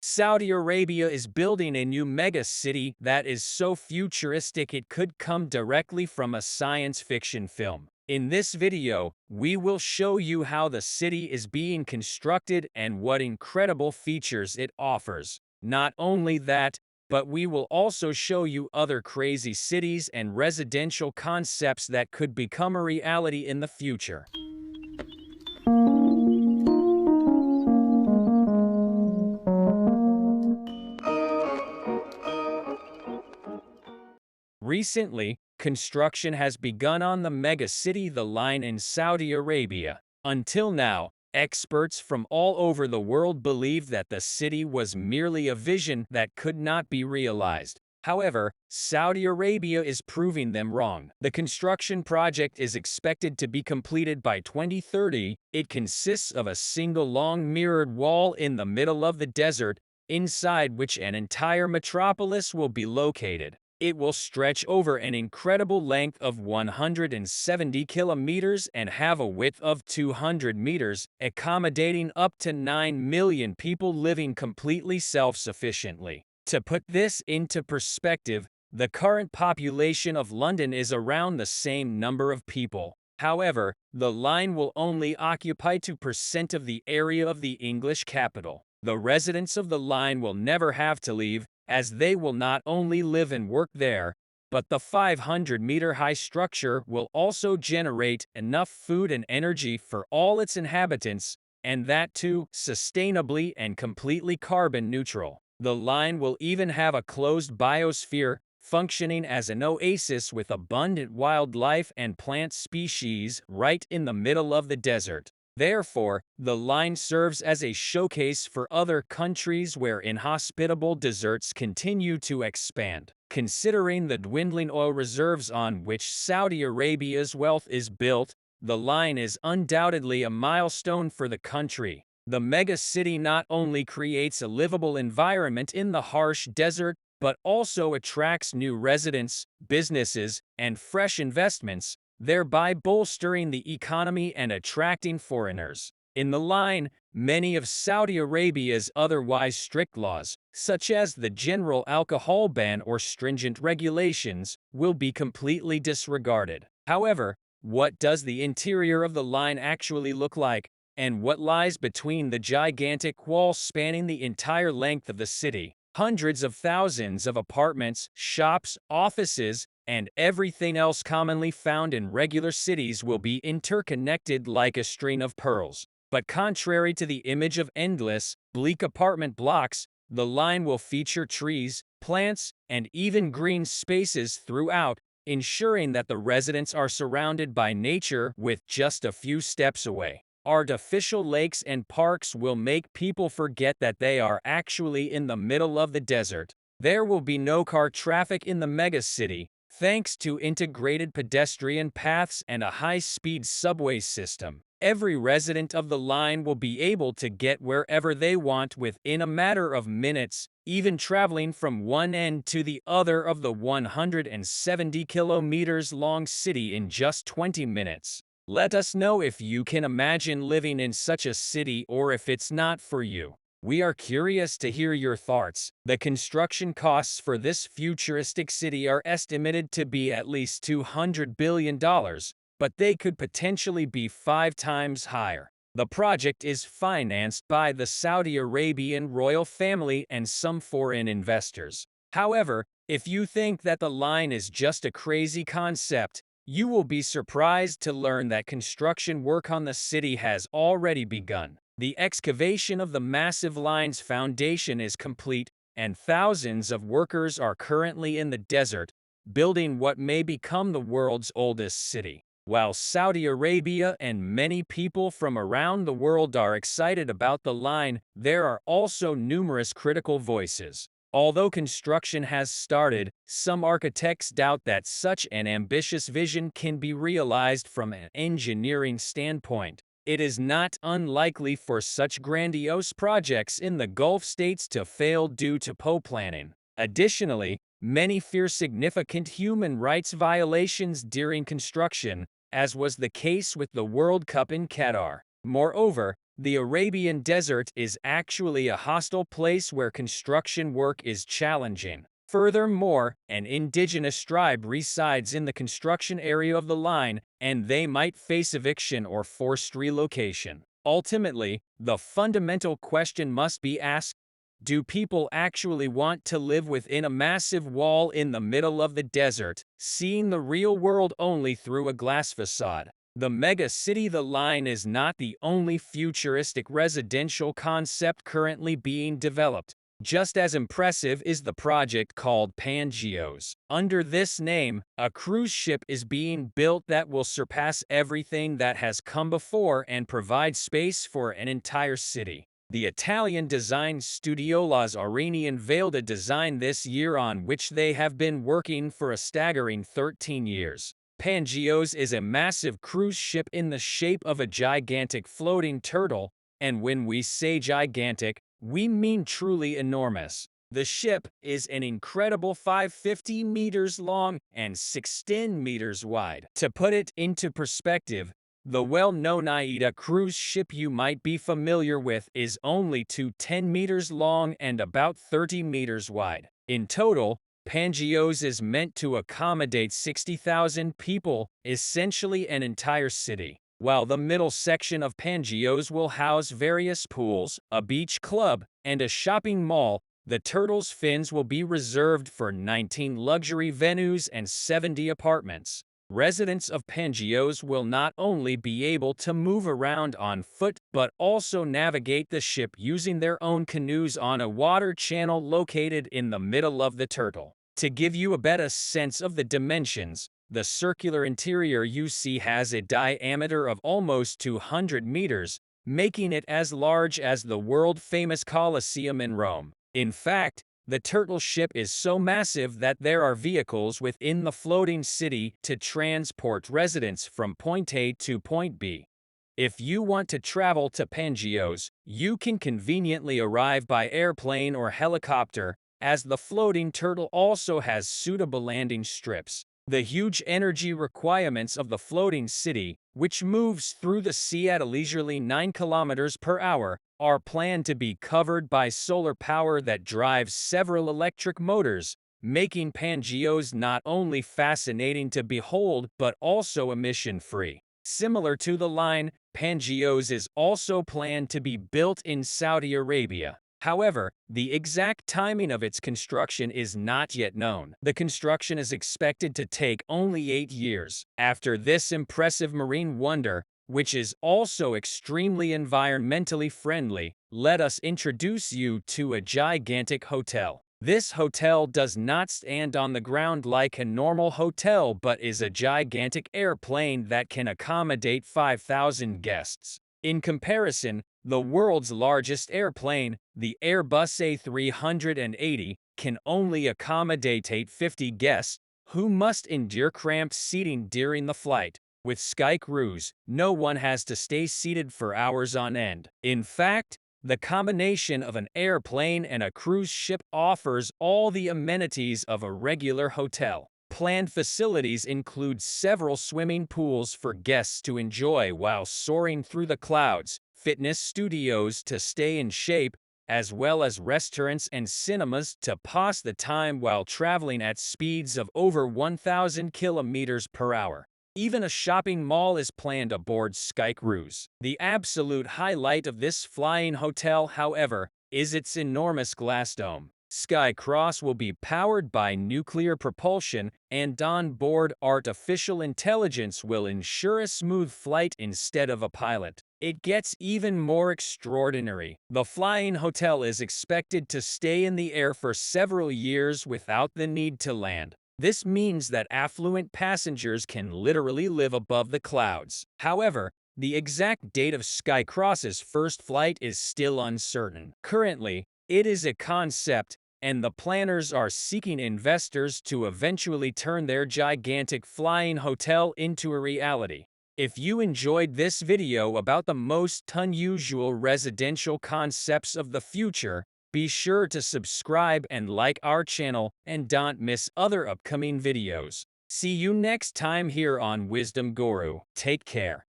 Saudi Arabia is building a new mega city that is so futuristic it could come directly from a science fiction film. In this video, we will show you how the city is being constructed and what incredible features it offers. Not only that, but we will also show you other crazy cities and residential concepts that could become a reality in the future. Recently, construction has begun on the mega-city The Line in Saudi Arabia. Until now, experts from all over the world believed that the city was merely a vision that could not be realized. However, Saudi Arabia is proving them wrong. The construction project is expected to be completed by 2030. It consists of a single long mirrored wall in the middle of the desert, inside which an entire metropolis will be located. It will stretch over an incredible length of 170 kilometers and have a width of 200 meters, accommodating up to 9 million people living completely self-sufficiently. To put this into perspective, the current population of London is around the same number of people. However, the line will only occupy 2% of the area of the English capital. The residents of the line will never have to leave, as they will not only live and work there, but the 500-meter-high structure will also generate enough food and energy for all its inhabitants, and that too sustainably and completely carbon neutral. The line will even have a closed biosphere, functioning as an oasis with abundant wildlife and plant species right in the middle of the desert. Therefore, the line serves as a showcase for other countries where inhospitable deserts continue to expand. Considering the dwindling oil reserves on which Saudi Arabia's wealth is built, the line is undoubtedly a milestone for the country. The mega-city not only creates a livable environment in the harsh desert, but also attracts new residents, businesses, and fresh investments, thereby bolstering the economy and attracting foreigners. In the line, many of Saudi Arabia's otherwise strict laws, such as the general alcohol ban or stringent regulations, will be completely disregarded. However, what does the interior of the line actually look like, and what lies between the gigantic walls spanning the entire length of the city? Hundreds of thousands of apartments, shops, offices, and everything else commonly found in regular cities will be interconnected like a string of pearls. But contrary to the image of endless, bleak apartment blocks, the line will feature trees, plants, and even green spaces throughout, ensuring that the residents are surrounded by nature with just a few steps away. Artificial lakes and parks will make people forget that they are actually in the middle of the desert. There will be no car traffic in the megacity, thanks to integrated pedestrian paths and a high-speed subway system. Every resident of the line will be able to get wherever they want within a matter of minutes, even traveling from one end to the other of the 170 kilometers long city in just 20 minutes. Let us know if you can imagine living in such a city or if it's not for you. We are curious to hear your thoughts. The construction costs for this futuristic city are estimated to be at least $200 billion, but they could potentially be 5 times higher. The project is financed by the Saudi Arabian royal family and some foreign investors. However, if you think that the line is just a crazy concept, you will be surprised to learn that construction work on the city has already begun. The excavation of the massive line's foundation is complete, and thousands of workers are currently in the desert, building what may become the world's oldest city. While Saudi Arabia and many people from around the world are excited about the line, there are also numerous critical voices. Although construction has started, some architects doubt that such an ambitious vision can be realized from an engineering standpoint. It is not unlikely for such grandiose projects in the Gulf states to fail due to poor planning. Additionally, many fear significant human rights violations during construction, as was the case with the World Cup in Qatar. Moreover, The Arabian Desert is actually a hostile place where construction work is challenging. Furthermore, an indigenous tribe resides in the construction area of the line, and they might face eviction or forced relocation. Ultimately, the fundamental question must be asked: do people actually want to live within a massive wall in the middle of the desert, seeing the real world only through a glass facade? The mega city The Line is not the only futuristic residential concept currently being developed. Just as impressive is the project called Pangeos. Under this name, a cruise ship is being built that will surpass everything that has come before and provide space for an entire city. The Italian design studio Lazarini unveiled a design this year on which they have been working for a staggering 13 years. Pangeos is a massive cruise ship in the shape of a gigantic floating turtle, and when we say gigantic, we mean truly enormous. The ship is an incredible 550 meters long and 16 meters wide. To put it into perspective, the well-known Aida cruise ship you might be familiar with is only 10 meters long and about 30 meters wide. In total, Pangeos is meant to accommodate 60,000 people, essentially an entire city. While the middle section of Pangeos will house various pools, a beach club, and a shopping mall, the turtle's fins will be reserved for 19 luxury venues and 70 apartments. Residents of Pangeos will not only be able to move around on foot but also navigate the ship using their own canoes on a water channel located in the middle of the turtle. To give you a better sense of the dimensions, the circular interior you see has a diameter of almost 200 meters, making it as large as the world-famous Colosseum in Rome. In fact, the turtle ship is so massive that there are vehicles within the floating city to transport residents from point A to point B. If you want to travel to Pangeos, you can conveniently arrive by airplane or helicopter, as the floating turtle also has suitable landing strips. The huge energy requirements of the floating city, which moves through the sea at a leisurely 9 kilometers per hour, are planned to be covered by solar power that drives several electric motors, making Pangeos not only fascinating to behold but also emission-free. Similar to The Line, Pangeos is also planned to be built in Saudi Arabia. However, the exact timing of its construction is not yet known. The construction is expected to take only 8 years. After this impressive marine wonder, which is also extremely environmentally friendly, let us introduce you to a gigantic hotel. This hotel does not stand on the ground like a normal hotel but is a gigantic airplane that can accommodate 5,000 guests. In comparison, the world's largest airplane, the Airbus A380, can only accommodate 850 guests, who must endure cramped seating during the flight. With Sky Cruise, no one has to stay seated for hours on end. In fact, the combination of an airplane and a cruise ship offers all the amenities of a regular hotel. Planned facilities include several swimming pools for guests to enjoy while soaring through the clouds, fitness studios to stay in shape, as well as restaurants and cinemas to pass the time while traveling at speeds of over 1,000 kilometers per hour. Even a shopping mall is planned aboard Sky Cruise. The absolute highlight of this flying hotel, however, is its enormous glass dome. Sky Cross will be powered by nuclear propulsion, and on-board artificial intelligence will ensure a smooth flight instead of a pilot. It gets even more extraordinary. The flying hotel is expected to stay in the air for several years without the need to land. This means that affluent passengers can literally live above the clouds. However, the exact date of Sky Cross's first flight is still uncertain. Currently, it is a concept, and the planners are seeking investors to eventually turn their gigantic flying hotel into a reality. If you enjoyed this video about the most unusual residential concepts of the future, be sure to subscribe and like our channel, and don't miss other upcoming videos. See you next time here on Wisdom Guru. Take care.